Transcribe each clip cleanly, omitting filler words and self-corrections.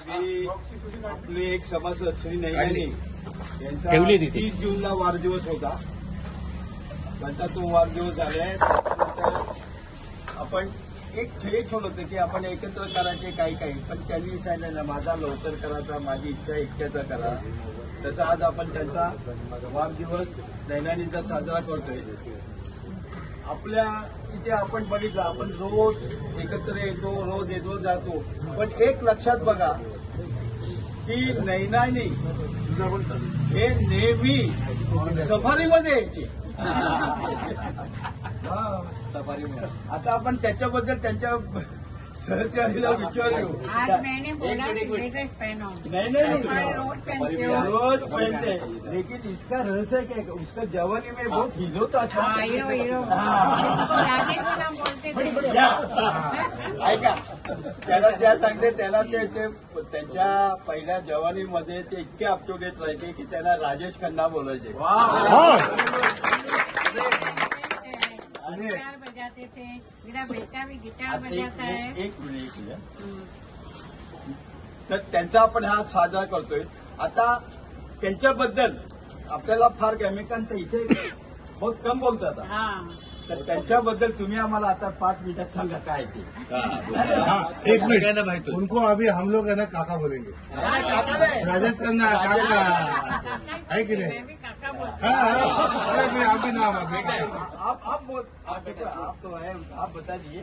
आपले एक सभासद श्री नैनानी यांचा 30 जूनला वाढदिवस होता. त्यांचा तो वाढदिवस झालाय. आपण एक ध्येय ठेवलं होतं की आपण एकत्र करायचे काही पण त्यांनी सांगितलं ना, माझा लवकर करायचा, माझी इच्छा एकट्याचा करा. तसं आज आपण त्यांचा वाढदिवस नैनानीचा साजरा करतोय. आपल्या इथे आपण बघितलं, आपण रोज एकत्र येतो, रोज येतो जातो, पण एक लक्षात बघा की नैनानी हे नेहमी सफारीमध्ये यायचे. सफारीमध्ये आता आपण त्याच्याबद्दल त्यांच्या सहचारीला विचारू. मैंने बोला नहीं रोज पहनते, लेकिन इसका रहस्य क्या है? उसका जवानी में बहुत हीरो था. ऐका, त्याला त्या सांगते, त्याला त्यांच्या पहिल्या जवानीमध्ये ते इतके अप टू डेट राहायचे की त्याला राजेश खन्ना बोलायचे. गिटार बजाते थे. मेरा बेटा भी गिटार बजाता है. एक मिनिट. तर त्यांचा आपण हा साजरा करतोय. आता त्यांच्याबद्दल आपल्याला फार गॅमिकांत इथे बहुत कम बोलतात. तर त्यांच्याबद्दल तुम्ही आम्हाला आता 5 मिनिटात सांगा काय ते. 1 मिनट. उनको अभी हम लोग है ना काका बोलेंगे. राजस्थान काका है कि नहीं? आपके नाम आप तो है, आप बता दीजिए.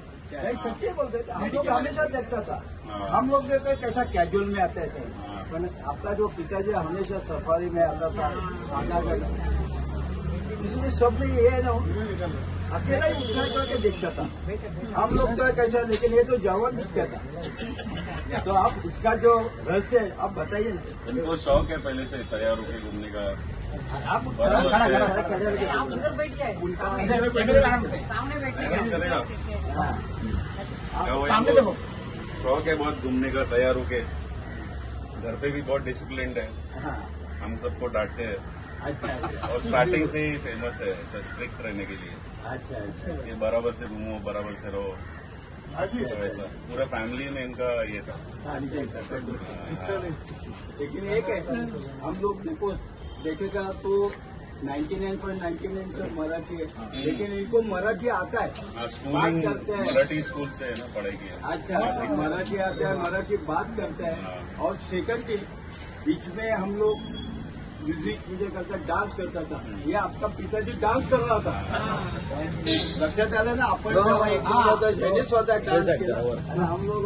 सच्ची बोलते थे हम लोग, हमेशा देखता था. हम लोग देखते कैसा कैजुअल में आता है सर, पर आपका जो पिताजी हमेशा सफारी में आता था, खाना करना. इसलिए सब में ये है ना, अकेला ही उठा करके देखता था. हम लोग तो कैसा, लेकिन ये तो जवान दिखता था. तो आप इसका जो रहस्य है आप बताइए. इनको शौक है पहले से तैयार होकर घूमने का. आप उधर बैठ जाए, सामने बैठे चलेगा. शौक है बहुत घूमने का, तैयार होके. घर पे भी बहुत डिसिप्लिन्ड है. हम सबको डांटते हैं. अच्छा. और स्टार्टिंग से ही फेमस है स्ट्रिक्ट रहने के लिए. अच्छा. ये बराबर से घूमो, बराबर से रहो. तो ऐसा पूरा फैमिली में इनका ये था. लेकिन एक है, हम लोग देखेगा तो 99.99% मराठी है, लेकिन इनको मराठी आता है. स्कूलिंग करते हैं मराठी स्कूल से है ना, पढ़ाई की है. अच्छा, मराठी आता है, मराठी बात करते हैं. और सेकंड चीज, बीच में हम लोग म्यूजिक मुझे करता, डांस करता था. ये आपका पिताजी डांस कर रहा था. लक्षात आलं ना. आपण ज्याने स्वतः डांस केला. हम लोग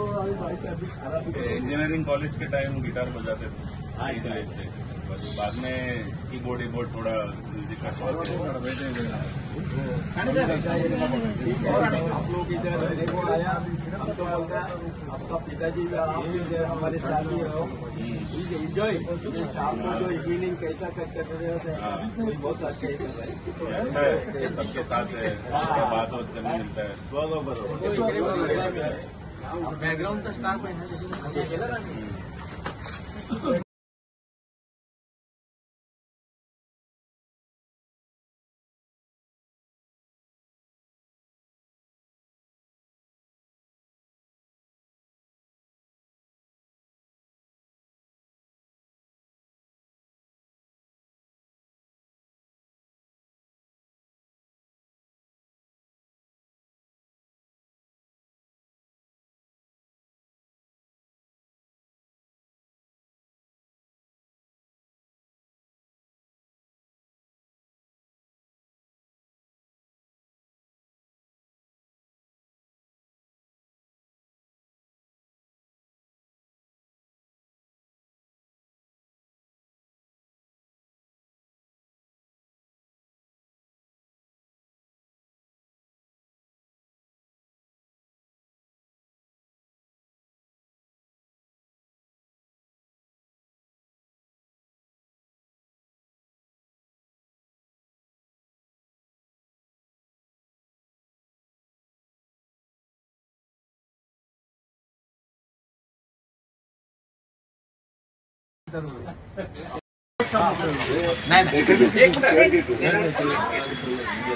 इंजीनियरिंग कॉलेज के टाइम गिटार बजाते थे. बस बाद में कीबोर्ड थोड़ा म्यूजिक का शौक है. आप लोग इधर रहने को आया, हमको बोलता आपका पिताजी आप इधर हमारे साथ ही रहो, एंजॉय. शाम को जो इवनिंग कैसा करते होते हैं बहुत अच्छा है. सबके साथ है, बात करने मिलता है. बरोबर. बैकग्राउंडचा स्टाफ आहे ना.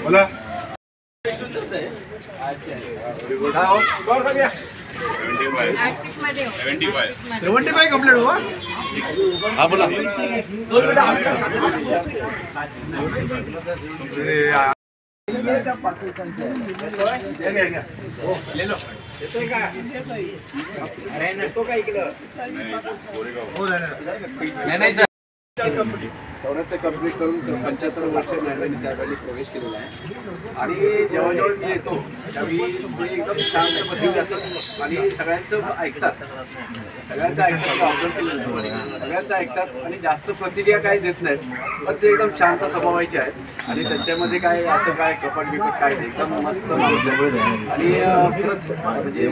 बोला. अच्छा. आर्टिस्ट मध्ये हो. 75. 75 कंप्लीट हुआ. हा बोला. ले लो. नाही सर. 74 कंप्लीट करून 75 वर्ष नारायणी साहेबांनी प्रवेश केलेला आहे. आणि जेव्हा मी येतो त्यावेळी ते एकदम शांत बसलेले असतात आणि सगळ्यांचं ऐकतात. सगळ्यांचं ऐकतात, ऑब्झर्व केलेलं आहे. सगळ्यांचं ऐकतात आणि जास्त प्रतिक्रिया काही देत नाहीत, पण ते एकदम शांत स्वभावाचे आहेत. आणि त्यांच्यामध्ये काय असं काय कपट बिपट काय नाही, एकदम मस्त माणूस आहे. आणि खरंच म्हणजे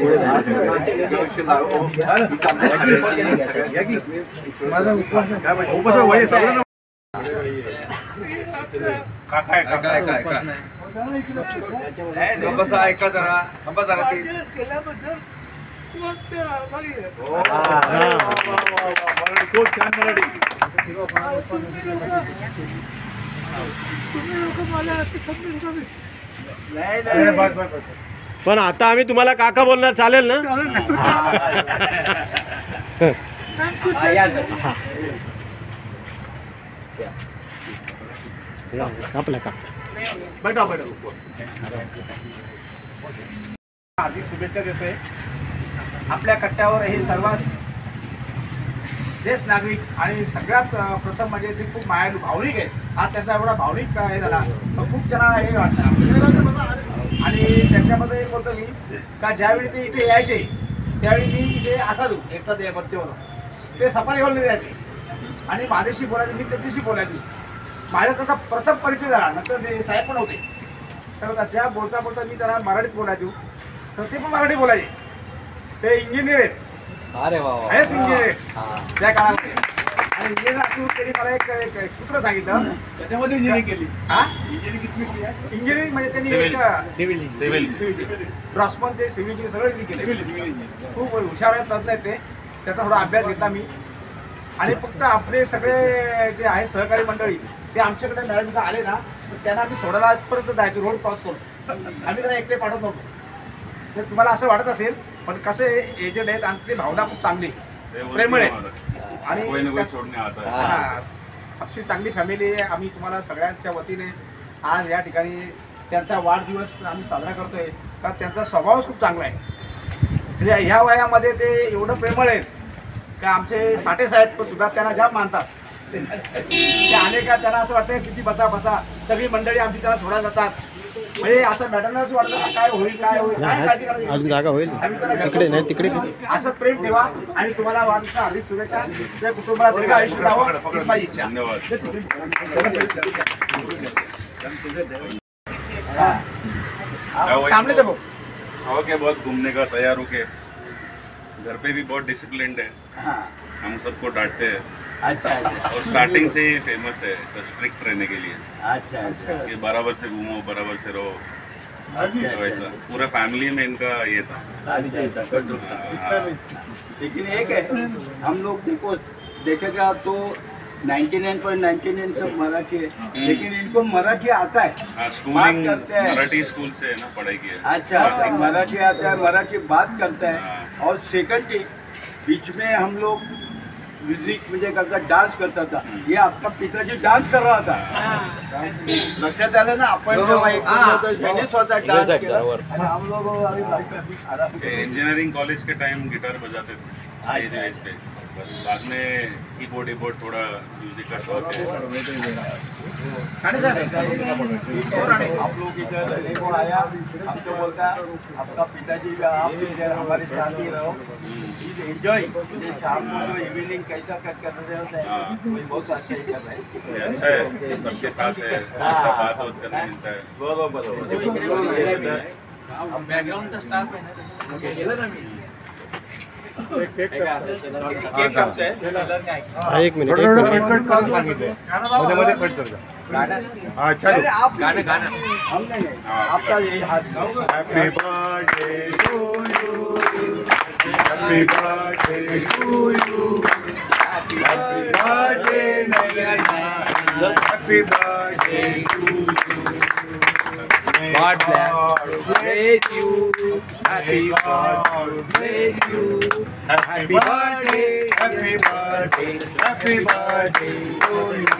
वर्ष लागो ही चांगल्या सगळ्यांची काका आहे काका. ऐका जरा. थांबा जरा ते. खूप छान मराठी. पण आता आम्ही तुम्हाला काका बोलणार, चालेल ना? आपल्या का हार्दिक शुभेच्छा देतोय. आपल्या कट्ट्यावर हे सर्वात ज्येष्ठ नागरिक आणि सगळ्यात प्रथम म्हणजे ते खूप मायाळू भावनिक आहे. हा त्यांचा एवढा भावनिक हे झाला खूप त्यांना हे वाटलं. आणि त्याच्यामध्ये एक बोलतो मी का ज्यावेळी ते इथे यायचे त्यावेळी मी इथे असायचो एकटाच या बत्तीवर. ते सफारी घेऊन यायचे आणि माझ्याशी बोलायचे, मी त्यांच्याशी बोलायची. माझ्या त्याचा प्रथम परिचय झाला. नंतर ते साहेब पण होते, तर त्या बोलता बोलता मी त्याला मराठीत बोलायचो, तर ते पण मराठी बोलायचे. ते इंजिनियर आहेत. अरे वा. आहेच इंजिनियर त्या काळामध्ये. आणि इंजिनियर असून त्यांनी मला एक सूत्र सांगितलं. त्याच्यामध्ये इंजिनिअरिंग केली. हा इंजिनिअरिंग इंजिनिअरिंग म्हणजे त्यांनी सिव्हिल ड्रॉसमनचे सिव्हिलचे सगळं केले. खूप हुशार आहेत, तज्ञ आहेत ते. त्याचा थोडा अभ्यास घेतला मी. आणि फक्त आपले सगळे जे आहे सहकारी मंडळी ते आमच्याकडे मॅडम आले ना, तर त्यांना आम्ही सोडायला आजपर्यंत जायचो. रोड क्रॉस करून आम्ही त्यांना एकटे पाठवत नव्हतो. तर तुम्हाला असं वाटत असेल, पण कसे एजंट आहेत आणि ते भावना खूप चांगली प्रेमळ आहे. आणि आपली चांगली फॅमिली आहे. आम्ही तुम्हाला सगळ्यांच्या वतीने आज या ठिकाणी त्यांचा वाढदिवस आम्ही साजरा करतोय. तर त्यांचा स्वभावच खूप चांगला आहे. म्हणजे ह्या वयामध्ये ते एवढं प्रेमळ आहेत का आमचे साठे साहेब सुद्धा त्यांना जाम मानतात. ते अनेक त्यांना असं वाटतं किती बसा बसा, सगळी मंडळी आमची त्यांना सोडायला जातात. म्हणजे असं मॅडमलाच वाटतं काय होईल काय होईल, काय काळजी करायची. अजून जागा होईल तिकडे नाही तिकडे. असं प्रेम ठेवा आणि तुम्हाला वाढदिवसाच्या हार्दिक शुभेच्छा. त्या कुटुंबाला दीर्घ आयुष्य द्यावं हीच माझी इच्छा. सामने देखो. शौक है बहुत घूमने का, तैयार होके. घर पे भी बहुत डिसिप्लिन्ड है. हम सबको डांटते हैं. अच्छा. और स्टार्टिंग से ही फेमस है स्ट्रिक्ट रहने के लिए. अच्छा. कि बराबर से घूमो, बराबर से रहो. तो वैसा पूरा फैमिली में इनका ये था. लेकिन एक है, हम लोग देखो देखेगा तो 99.99 सब मराठी है, लेकिन इनको मराठी आता है. स्कूलिंग बात करते हैं. मराठी स्कूल से है ना पढ़ाई की है. अच्छा, मराठी आता है, मराठी बात करते हैं. और सेकंड की बीच में हम लोग म्यूजिक म्हणजे करता डान्स करता था. ये आपका पिताजी डान्स कर रहा था. लक्षात आलं ना, आपण त्याने स्वतः डान्स केला. आणि हम लोग इंजीनियरिंग कॉलेज के टाइम गिटार बजाते थे स्टेज वेज पे. बाद में कीबोर्ड थोड़ा म्यूजिक का शौक है. आप लोग इधर देखो आया, हमको बोलता आपका पिताजी का आप इधर हमारे साथ ही रहो, एंजॉय. शाम को जो इवनिंग कैसा कर रहे होते हैं, कोई बहुत अच्छा ही कर रहे हैं. अच्छा है, सबके साथ है, बात होत करने मिलता है. बरोबर. बॅकग्राऊंडचा स्टाफ आहे ना, गेलं ना मी. एक मिनिट कट करून सांगितलं मध्ये मध्ये कट करता. हा चालू. गाणं हम नहीं आपका यही हाथ. Happy birthday to you, happy birthday to you, happy birthday Nayana, happy birthday to you. God bless you. Happy birthday to you. Happy birthday, happy birthday, happy birthday to you.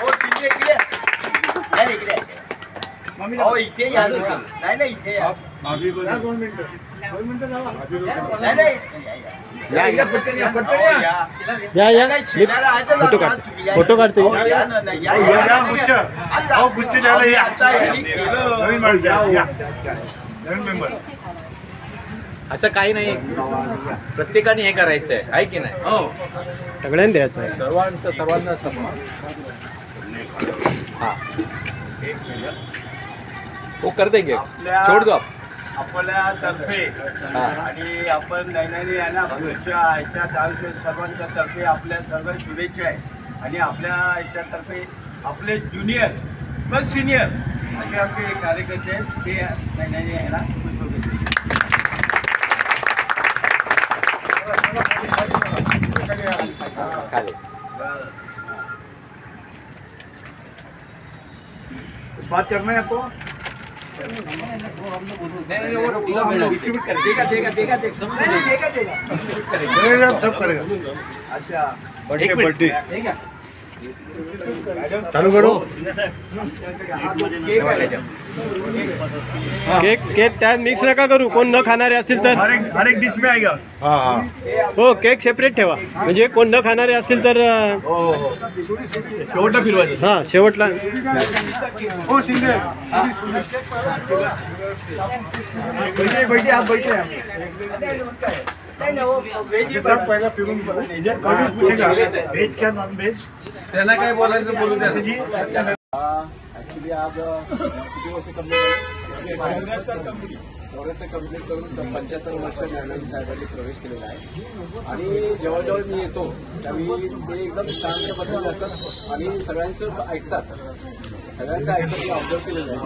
हो तिथे इकडे नाही इकडे हो इथे या नाही नाही इथे या नाही नाही या या फोटो काढ फोटो काढते गुच्छ द्यायला या नवीन माणूस या नवीन मेंबर. असं काही नाही प्रत्येकाने हे करायचंय आहे की नाही सगळ्यांनी द्यायचं आहे. सर्वांना सन्मान. हा वो कर देंगे छोड़ दो आप. आपल्यातर्फे हा. आणि आपण दैनंदिन यांना पुढच्या ह्याच्यात आयुष्य सर्वांच्या तर्फे आपल्या सर्व शुभेच्छा आहे आणि आपल्या ह्याच्यातर्फे आपले ज्युनियर पण सिनियर असे आमचे कार्यकर्ते आहेत ते दैनंदिन यांना खाली बात करना है आपको. सब करेगा. अच्छा बर्थडे बर्थडे चालू करो. केक केक त्यात मिक्स नका करू. कोण न खाणारे असतील तर हर एक डिश में आएगा. हा हा हो केक सेपरेट ठेवा म्हणजे कोण न खाणारे असतील तर शेवटला फिरवायचं. हा शेवटला हो शिंदे बैठे आप बैठे. सब पहला फिरून पूछेगा वेज क्या नॉन वेज. त्यांना काय बोलायचं बोलू द्या. ऍक्च्युली आज किती वर्ष कंप्लीट कंप्लीट करून 75 वर्ष न्यायालयीन साहेबांनी प्रवेश केलेला आहे आणि जेव्हा जेव्हा मी येतो त्यावेळी ते एकदम शांत बसलेले असतात आणि सगळ्यांचं ऐकतात. सगळ्यांचं ऐकतात मी ऑब्झर्व केलेलं आहे.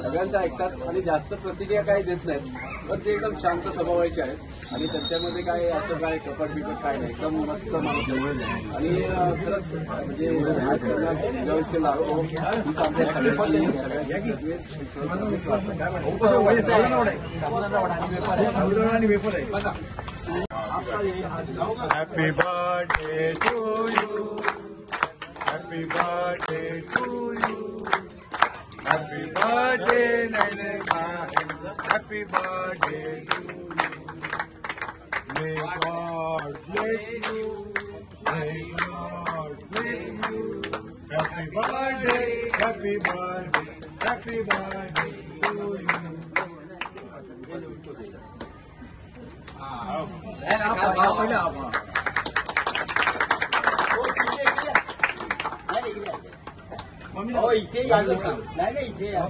सगळ्यांचं ऐकतात आणि जास्त प्रतिक्रिया काही देत नाहीत पण ते एकदम शांत स्वभावाचे आहेत आणि त्यांच्यामध्ये काय असं काय कपट बिकट काय नाही एकदम मस्त माणूस आहे आणि खरंच म्हणजे आज त्यांना ज्याविषयी लागतो हीच आमच्या सगळ्यांची Happy birthday to you. Happy birthday to you. Happy birthday, Naina Mahin. Happy birthday to you. May God bless you. May God bless you. Happy birthday, happy birthday, happy birthday to you. हो इथे या नाही नाही इथे या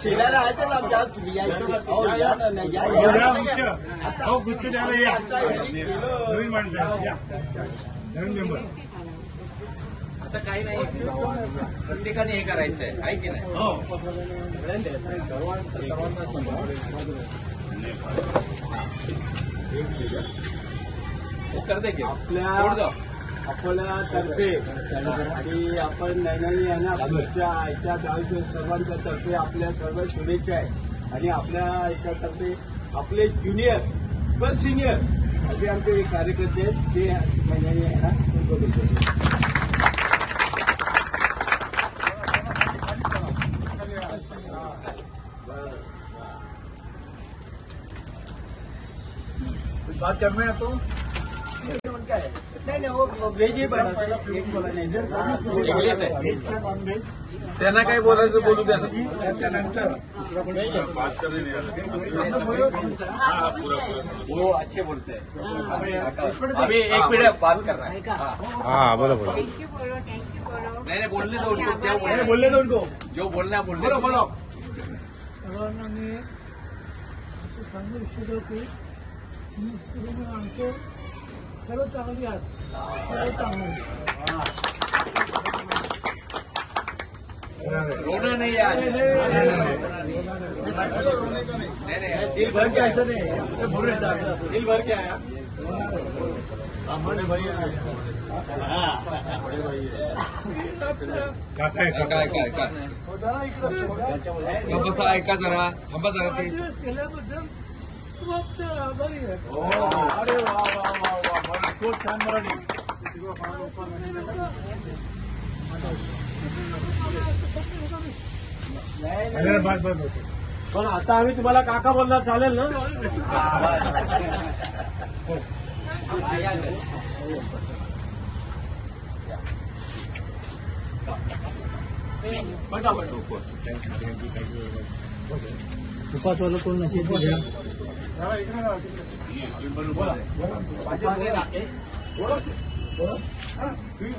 शिलाला आहे तर आमच्या तुम्ही या गुच्छ द्यायला या नवीन माणसं या नवीन मेंबर. असं काही नाही प्रत्येकाने हे करायचंय आहे की नाही सर्वांना सन्मान. वो कर देंगे छोड़ दो. आपल्यातर्फे आणि आपण दैनंदिन यांना पुढच्या ह्याच्यात आयुष्य सर्वांच्या तर्फे आपल्या सर्व शुभेच्छा आहे आणि आपल्या ह्याच्यातर्फे आपले ज्युनियर पण सिनियर असे आमचे कार्यकर्ते आहेत ते दैनंदिन यांना बात करना है आपको. नाही नाही हो व्हेज ही बनवतो एक बोला नाही जर इंग्लिश आहे. वेज क्या नॉन वेज. त्यांना काय बोलायचं बोलू द्या. त्यानंतर बात कर रही है. वो अच्छे बोलते हैं अभी एक मिनट बात कर रहा है. हाँ बोलो बोलो. थँक्यू बोलो नहीं बोलने दो उनको. क्या बोलने दो उनको. जो बोलना है बोलने दो. बोलो सर्वांना मी सांगू इच्छितो की आमचे सर्व चांगली आहेत सर्व चांगली. है रोना नहीं है आज. दिल भर के ऐसा नहीं दिल भर के आया बड़े भाई कसा आहे काय काय काय बसा ऐका जरा थांबा जरा ते केल्याबद्दल खूप आभारी आहे. अरे वा वा वा वा खूप छान मराठी अरे बस बस बस पण आता आम्ही तुम्हाला काका बोलणार चालेल ना उपासवाला कोण नसेल बोला